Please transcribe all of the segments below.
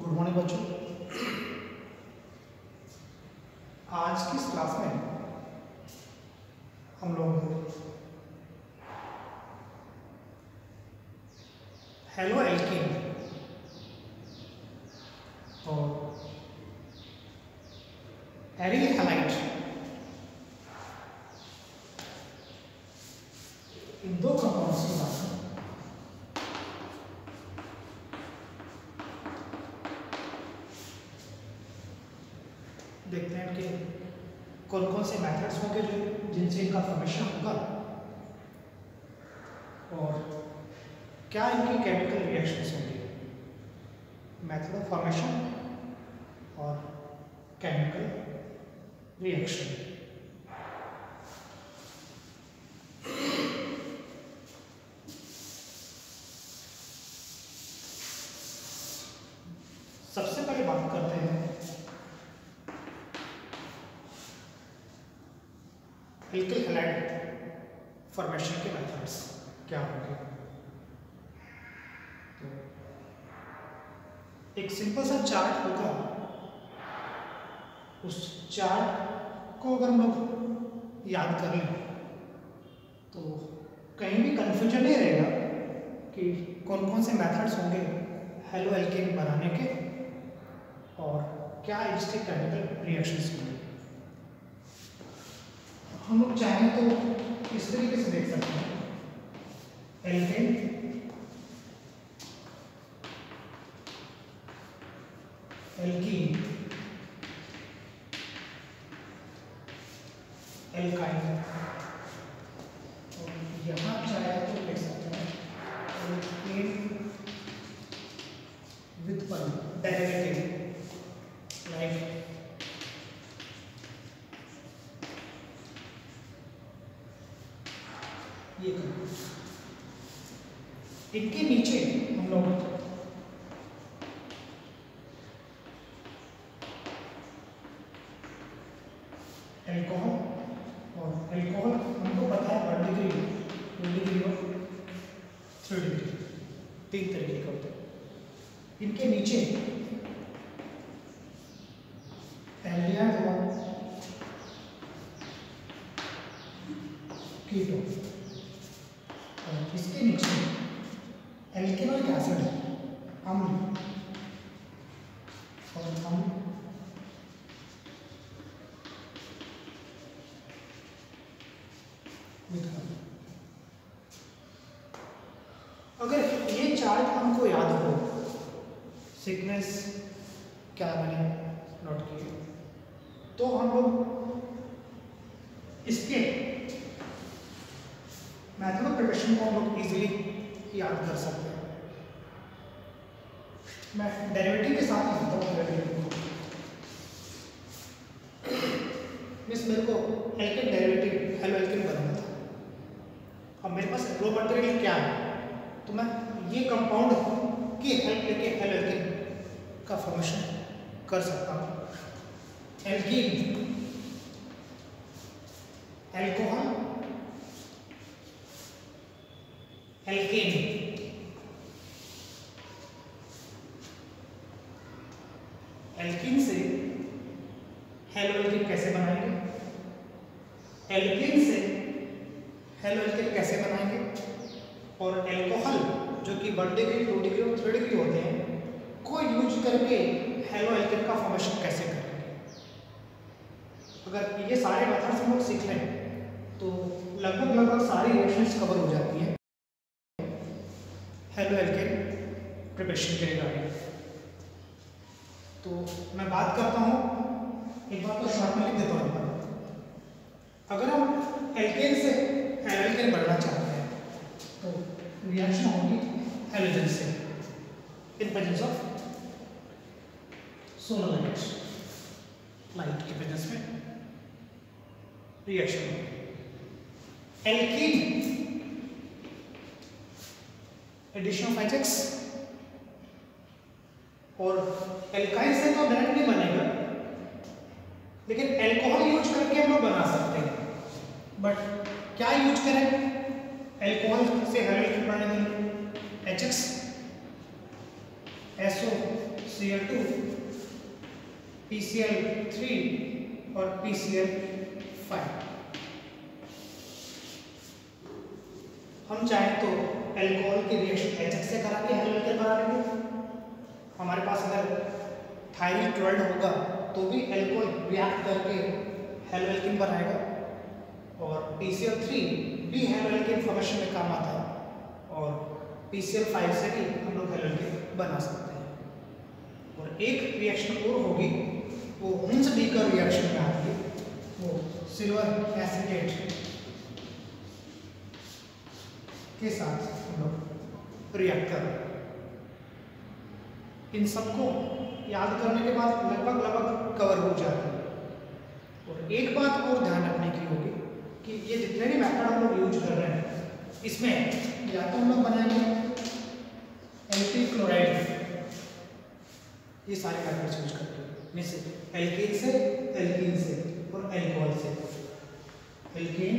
Good morning बच्चों। आज की इस क्लास में हम लोग हेलो एल्कीन और एरिल हैलाइड इन दो कंपाउंड्स की बात करें। देखते हैं कि कौन कौन से मेथड्स होंगे जिनसे इनका फॉर्मेशन होगा और क्या इनकी केमिकल रिएक्शंस होंगी, मेथड ऑफ फॉर्मेशन और केमिकल रिएक्शन। सबसे पहले बात करते हैं एल्किल हैलाइड फॉर्मेशन के मेथड्स क्या होंगे। तो एक सिंपल सा चार्ट होगा, उस चार्ट को अगर हम लोग याद कर लें तो कहीं भी कंफ्यूजन नहीं रहेगा कि कौन कौन से मेथड्स होंगे हेलो एल्केन बनाने के और क्या इसके केमिकल रिएक्शंस होंगे। हम लोग चाहें तो इस तरीके से देख सकते हैं, एल्केन एल्कीन एल्काइन और यहाँ चाहे तो देख सकते हैं एल्केन विद डेरिवेटिव लाइक ये करो। इनके नीचे हम लोग एल्कोहल और एल्कोहल हमको पता है 1 डिग्री 2 डिग्री और 3 डिग्री 3 तरीके के होते हैं। इनके नीचे एल्डिहाइड और कीटोन और इसके नीचे एल्केनोइक एसिड अम्ल और अम्ल अगर ये चार्ट हमको याद हो, सीक्वेंस क्या मैंने नोट किए, तो हम लोग इसके मेथड ऑफ प्रिपरेशन को हम लोग इजीली याद कर सकते हैं। मैं डेरिवेटिव के साथ लिखता हूँ डेरिवेटिव को। मिस मेरे को एल्केन डेरिवेटिव हेलो एल्केन बनाना था। अब मेरे पास रो मटेरियल क्या है, तो मैं ये कंपाउंड की हेल्प लेके हेलो एल्केन का फॉर्मेशन कर सकता हूँ। एल्कीन एल्कोहल एल्केन एल्कीन से हेलो एल्केन कैसे बनाएंगे, एल्केन से हेलो एल्केन कैसे बनाएंगे और एल्कोहल जो कि 1 डिग्री 2 डिग्री और 3 डिग्री होते हैं को यूज करके हेलो एल्केन का फॉर्मेशन कैसे करेंगे। अगर ये सारे मेथड्स हम लोग सीख लें तो लगभग सारी रिएक्शंस कवर हो जाती हैं हेलो एल्केन प्रिपरेशन के रिगार्डिंग। तो मैं बात करता हूँ, एक बात तो शॉर्ट में लिख देता हूँ। अगर हम एल्केन से हेलो एल्केन बनाना चाहते हैं तो रिएक्शन होगी हेलोजन से in presence of solar light के प्रेजेंस में रिएक्शन होगी। एल्कीन एडिशन ऑफ HX और एल्काइन से तो डायरेक्ट नहीं बनेगा, लेकिन एल्कोहल यूज करके हम लोग बना सकते हैं। बट क्या यूज करें, एल्कोहल से हेलो एल्केन बनाने के लिए HX SO Cl2, PCl3 और PCl5। हम चाहें तो अल्कोहल की रिएक्शन HX से करा के हेलो एल्केन बना लेंगे। हमारे पास अगर थायरिल क्लोराइड होगा तो भी अल्कोहल रिएक्ट करके हेलो एल्केन बनाएगा, और PCl3 भी हेलो एल्केन फॉर्मेशन में काम आता है, और PCl5 से भी हम लोग हेलो एल्केन बना सकते हैं। और एक रिएक्शन और होगी, वो हुंस बीकर रिएक्शन में आती है, वो सिल्वर एसीटेट के साथ हम लोग रिएक्ट कर रहे हैं। इन सबको याद करने के बाद लगभग कवर हो जाता है। और एक बात और ध्यान रखने की होगी कि ये जितने भी मेथड हम लोग यूज कर रहे हैं, इसमें या तो हम लोग बनाएंगे एल्किल क्लोराइड, ये सारे मेथड्स यूज करते हैं, जैसे एल्केन से, एल्कीन से और एल्कोहल से, एल्केन,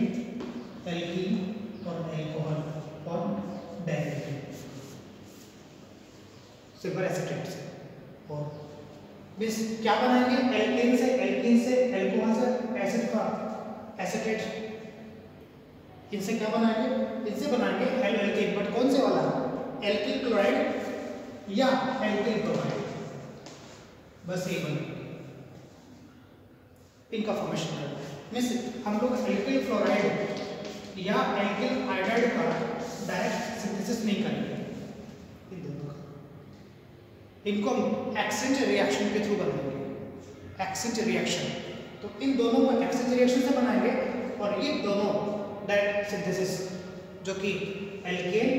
एल्कीन और एल्कोहल और डायल्यूट सिल्वर एसीटेट से। और बीस क्या बनाएंगे, एल्केन से, एल्कीन से, एल्कोहल से, एसिड का एसीटेट, इनसे क्या बनाएंगे, इनसे बनाएंगे हेलो एल्केन, बट कौन से वाला, एल्किल क्लोराइड या एल्किल क्लोराइड, बस ये बनेंगे, इनका फॉर्मेशन करना है। मीन्स हम लोग एल्किल क्लोराइड या एल्किल आयोडाइड का डायरेक्ट सिंथेसिस नहीं करेंगे, इन दोनों का, इनको हम एक्सचेंज रिएक्शन के थ्रू बनाएंगे, एक्सचेंज रिएक्शन। तो इन दोनों को एक्सचेंज रिएक्शन से बनाएंगे, और ये दोनों डायरेक्ट सिंथेसिस जो कि एल्केन,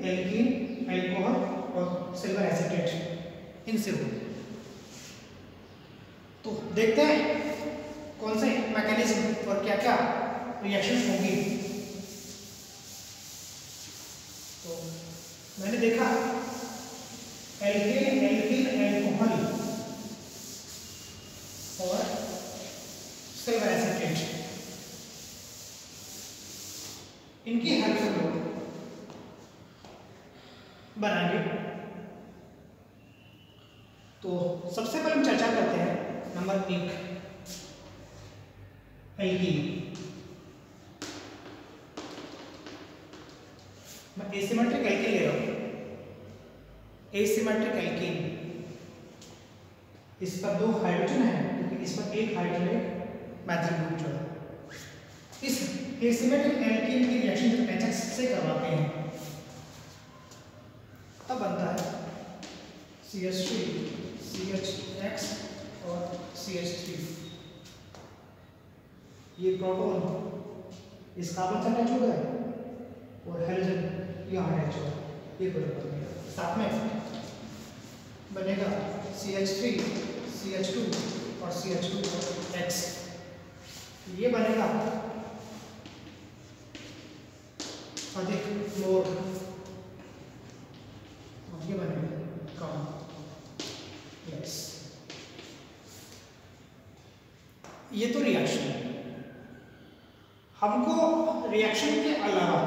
एल्कीन, एल्कोहल और सिल्वर एसीटेट, इनसे होंगे। तो देखते हैं कौन से मैकेनिज्म और क्या क्या रिएक्शन होंगी। तो मैंने देखा एल्केन, एल्कीन, एल्कोहल और सिल्वर एसीटेट, इनकी हेल्प से लोग बनाएंगे। तो सबसे पहले हम चर्चा करते हैं नंबर 1, एल्कीन। मैं एसिमेट्रिक एल्कीन ले रहा हूं, एसिमेट्रिक एल्कीन, इस पर 2 हाइड्रोजन है, क्योंकि इस पर एक हाइड्रोजन एक मैथिल ग्रुप जो है। इस एसिमेट्रिक एल्कीन की रिएक्शन जब HX से करवाते हैं तब बनता है CH3, CHX और CH3। ये प्रोटॉन इस कार्बन से अटैच हो गए और हाइड्रोजन यहाँ अटैच हो गया, ये प्रोडक्ट बनेगा। साथ में बनेगा CH3, CH2 और CH2X, ये बनेगा अधिक मोर, और ये बनेगा कम लेस। ये तो रिएक्शन है। हमको रिएक्शन के अलावा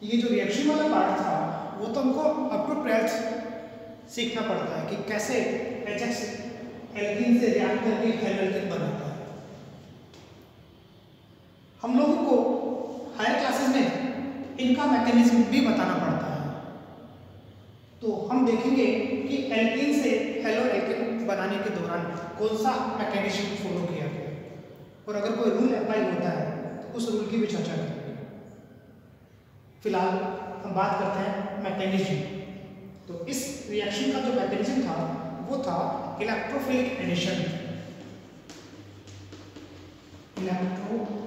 ये जो रिएक्शन वाला पार्ट था वो तो हमको अप टू 12th सीखना पड़ता है कि कैसे HX एल्कीन से रिएक्ट करके हेलो एल्कीन बनाता है। हम लोगों को हायर क्लासेस में इनका मैकेनिज्म भी बताना पड़ता है। तो हम देखेंगे कि एल्कीन से हेलो एल्कीन बनाने के दौरान कौन सा मैकेनिज्म फॉलो किया गया, और अगर कोई रूल अप्लाई होता है तो उस रूल की भी चर्चा करेंगे। फिलहाल हम बात करते हैं मैकेनिज्म। तो इस रिएक्शन का जो मैकेनिज्म था वो था electrophilic addition. Electrophilic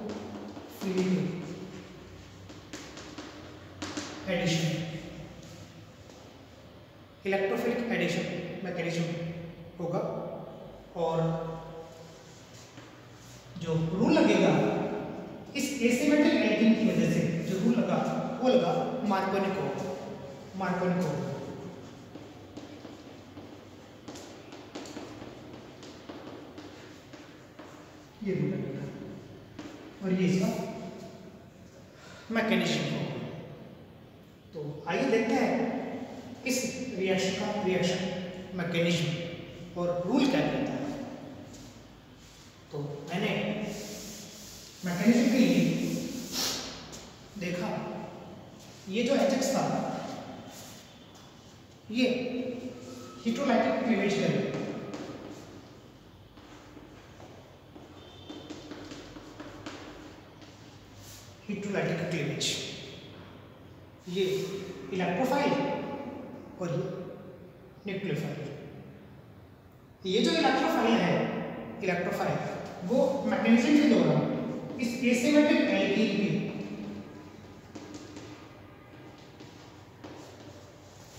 addition, electrophilic addition mechanism होगा, और जो रूल लगेगा इस एसिमेट्रिक एल्कीन की वजह से, जो रूल लगा वो लगा मार्कोनिको। ये रूल लगेगा और ये इसका मैकेनिज्म होगा। तो आइए देखते हैं इस रिएक्शन का रिएक्शन मैकेनिज्म और रूल क्या कहता है। तो मैंने मैकेनिज्म के लिए देखा, ये जो Hx था ये हिट्रोलाइटिक क्लीवेज करेगा। हिट्रोलाइटिक क्लीवेज, ये इलेक्ट्रोफाइल और ये न्यूक्लियोफाइल। ये जो इलेक्ट्रोफाइल है, इलेक्ट्रोफाइल वो मैकेनिज्म के दौरान इस एसिमेट्रिक एल्कीन के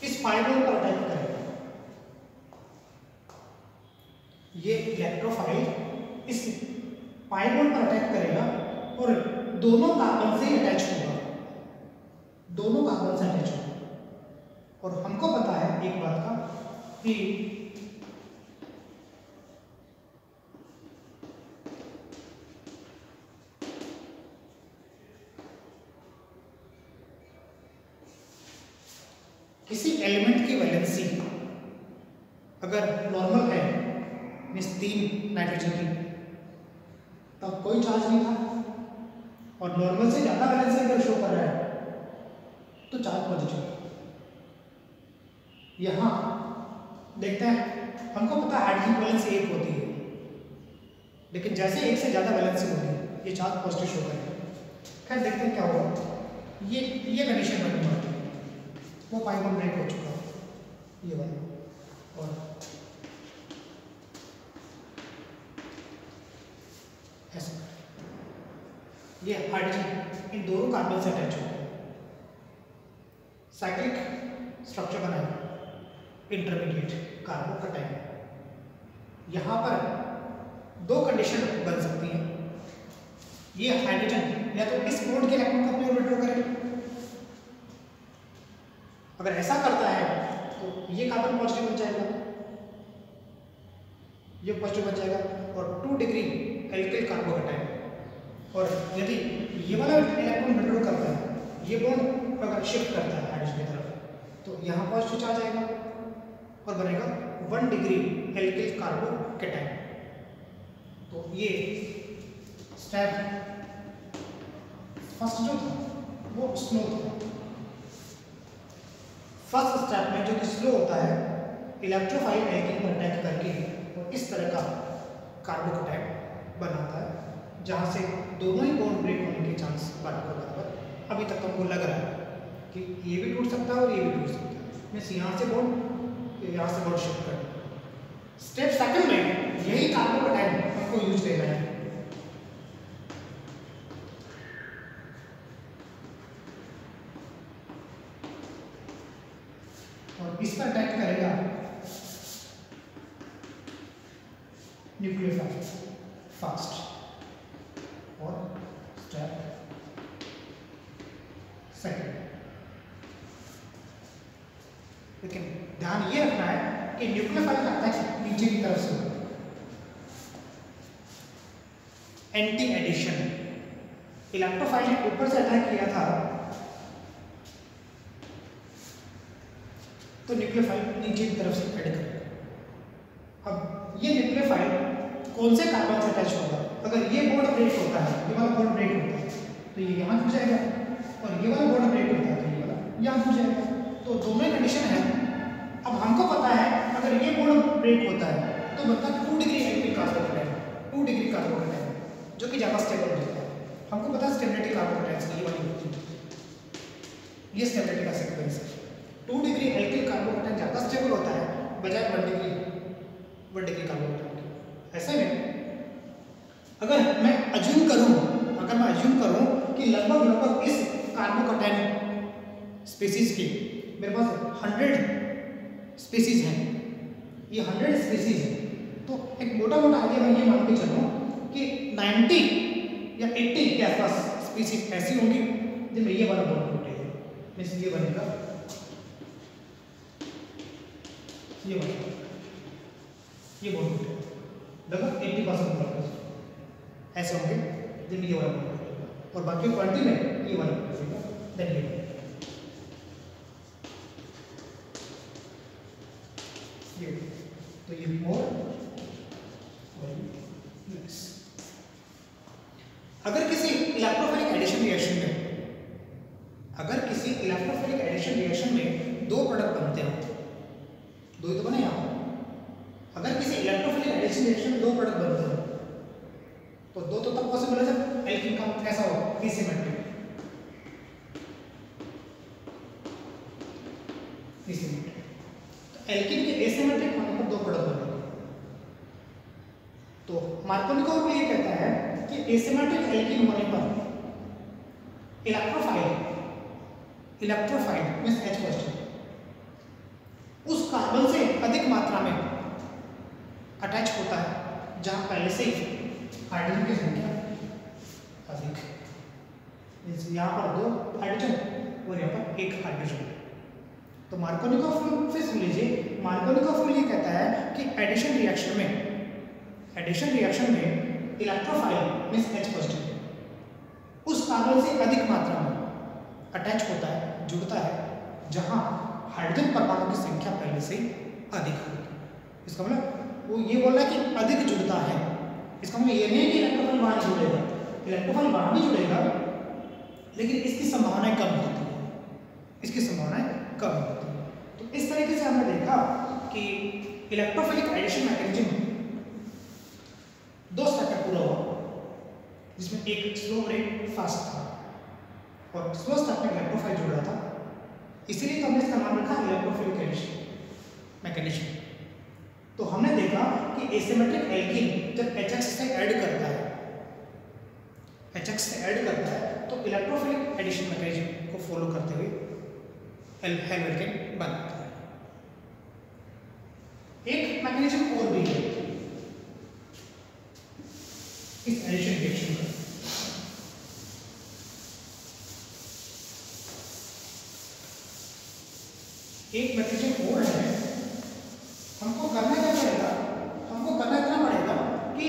इस पाई बॉन्ड पर अटैक करेगा। ये इलेक्ट्रोफाइल इस पाई बॉन्ड पर अटैक करेगा और दोनों कार्बन से अटैच होगा, दोनों कार्बन से अटैच होगा। और हमको पता है एक बात का कि किसी एलिमेंट की वैलेंसी अगर नॉर्मल है, मीन्स 3 नाइट्रोजन की, तब कोई चार्ज नहीं था, और नॉर्मल से ज़्यादा वैलेंसी अगर शो कर रहा है तो चार्ज पॉजिटिव। यहाँ देखते हैं, हमको पता है हाइड्रोजन की वैलेंसी 1 होती है, लेकिन जैसे 1 से ज़्यादा वैलेंसी होती है ये चार्ज पॉजिटिव शो करेगा। खैर देखते हैं क्या होगा। ये कंडीशन बनी हुई है, वो पाई बॉन्ड ब्रेक हो चुका है, ये वाला, और ऐसा ये हाइड्रोजन इन दोनों कार्बन से अटैच हो गया, साइक्लिक स्ट्रक्चर बनाएगा, इंटरमीडिएट कार्बोकैटायन। यहाँ पर 2 कंडीशन बन सकती हैं। ये हाइड्रोजन या तो इस बॉन्ड के इलेक्ट्रॉन को अपनी ओर विड्रॉ करे, अगर ऐसा करता है तो ये कार्बन पॉजिटिव बन जाएगा, ये पॉजिटिव बन जाएगा, और 2 डिग्री एल्किल कार्बोकैटायन। और यदि ये वाला इलेक्ट्रॉन विड्रॉ करता है, ये बॉन्ड अगर शिफ्ट करता है हाइड्रोजन की तरफ, तो यहाँ पॉजिटिव चार्ज आएगा और बनेगा 1 डिग्री एल्किल कार्बोकैटायन। तो ये स्टेप फर्स्ट जो था वो स्लो था। फर्स्ट स्टेप में जो कि स्लो होता है, इलेक्ट्रोफाइल एल्कीन पर अटैक करके और इस तरह का कार्बोकैटायन बनाता है, जहाँ से दोनों ही बॉन्ड ब्रेक होने के चांस बराबर। अभी तक हमको लग रहा है कि ये भी टूट सकता है और ये भी टूट सकता है, मीन्स यहाँ से बॉन्ड शिफ्ट कर। स्टेप सेकंड में यही कार्बोकैटायन हमको यूज देना है। और इस पर अटैक करेगा न्यूक्लियोफाइल फास्ट। और स्टेप सेकंड, लेकिन ध्यान ये रखना है कि न्यूक्लियोफाइल का अटैक नीचे की तरफ से होगा, एंटी एडिशन। इलेक्ट्रोफाइल ने ऊपर से अटैक किया था तो न्यूक्लियोफाइल नीचे की तरफ से ऐड करेगा। अब ये न्यूक्लियोफाइल कौन से कार्बन से अटैच होगा? अगर ये बॉन्ड ब्रेक होता है, ये वाला बॉन्ड ब्रेक होता है तो ये यहाँ जुड़ जाएगा, और ये वाला बॉन्ड ब्रेक होता है तो ये वाला यहाँ जुड़ जाएगा। तो दोनों ही कंडीशन है। अब हमको पता है अगर ये बॉन्ड ब्रेक होता है तो बनता है 2 degree alkyl carbocation, 2 degree carbocation, जो कि ज़्यादा स्टेबल होता है। हमको पता है स्टेबिलिटी कार्बोकैटायन की ये वाली होती है, ये स्टेबिलिटी का सीक्वेंस है। 2 डिग्री एल्किल कार्बोकैटायन ज़्यादा स्टेबल होता है बजाय 1 डिग्री कार्बोकैटायन के। ऐसे में अगर मैं अज्यूम करूं कि लगभग इस कार्बोकैटायन स्पीसीज के मेरे पास 100 स्पीसीज हैं, ये 100 स्पीसीज हैं, तो एक मोटा आइडिया मैं ये मान के चलूँ कि 90 या 80 के आसपास स्पीसीज ऐसी होंगी जिनमें ये वाला बॉन्ड टूटेगा। मीन्स ये बनेगा, ये बॉन्ड टूटेगा, लगभग 80% बॉन्ड ऐसे होंगे जिनमें ये वाला बॉन्ड टूटेगा, और बाकी 20 में ये वाला बॉन्ड टूटेगा, देन ये। ये, तो ये मोर और लेस। अगर किसी इलेक्ट्रोफिलिक एडिशन रिएक्शन में दो प्रोडक्ट बनते हो, दो ही तो बने यहाँ। अगर किसी इलेक्ट्रोफिलिक एडिशन रिएक्शन में दो प्रोडक्ट बनते हो तो दो तो तब पॉसिबल है जब एल्कीन का ऐसा हो एसिमेट्रिक। तो एल्कीन के एसिमेट्रिक होने पर दो प्रोडक्ट बनेंगे। तो मार्कोनिकोव रूल ये कहता है कि एसिमेट्रिक एल्कीन होने पर इलेक्ट्रोफाइल मींस H पॉजिटिव उस कार्बन से अधिक मात्रा में अटैच होता है जहां पहले से ही हाइड्रोजन की संख्या अधिक है। यहाँ पर दो हाइड्रोजन और यहाँ पर एक हाइड्रोजन। तो मार्कोनिकोव रूल फिर सुन लीजिए, मार्कोनिकोव रूल ये कहता है कि एडिशन रिएक्शन में इलेक्ट्रोफाइल मींस H पॉजिटिव उस कार्बन से अधिक मात्रा में अटैच होता है, जुड़ता है जहां हाइड्रोजन परमाणु की संख्या पहले से अधिक है। इसका मतलब वो ये बोल रहा है कि अधिक जुड़ता है। इसका मतलब ये नहीं कि इलेक्ट्रोफाइल वहां जुड़ेगा, इलेक्ट्रोफाइल वहां भी जुड़ेगा लेकिन इसकी संभावनाएं कम होती है, तो इस तरीके से हमने देखा कि इलेक्ट्रोफिलिक एडिशन मैकेनिज्म दो स्टेप में पूरा हुआ, जिसमें एक स्लो और एक फास्ट था और स्लो स्टेप में इलेक्ट्रोफाइल जुड़ रहा था, इसीलिए तो हमने इसका नाम रखा इलेक्ट्रोफिलिक एडिशन मैकेनिज्म। तो हमने देखा कि एसिमेट्रिक एल्कीन जब HX से ऐड करता है तो इलेक्ट्रोफिलिक एडिशन मैकेनिज्म को फॉलो करते हुए एल्केन बनाता है। एक मैकेनिज्म और भी है इस एडिशन रिएक्शन का। एक मैकेनिज्म और है, हमको करना इतना पड़ेगा कि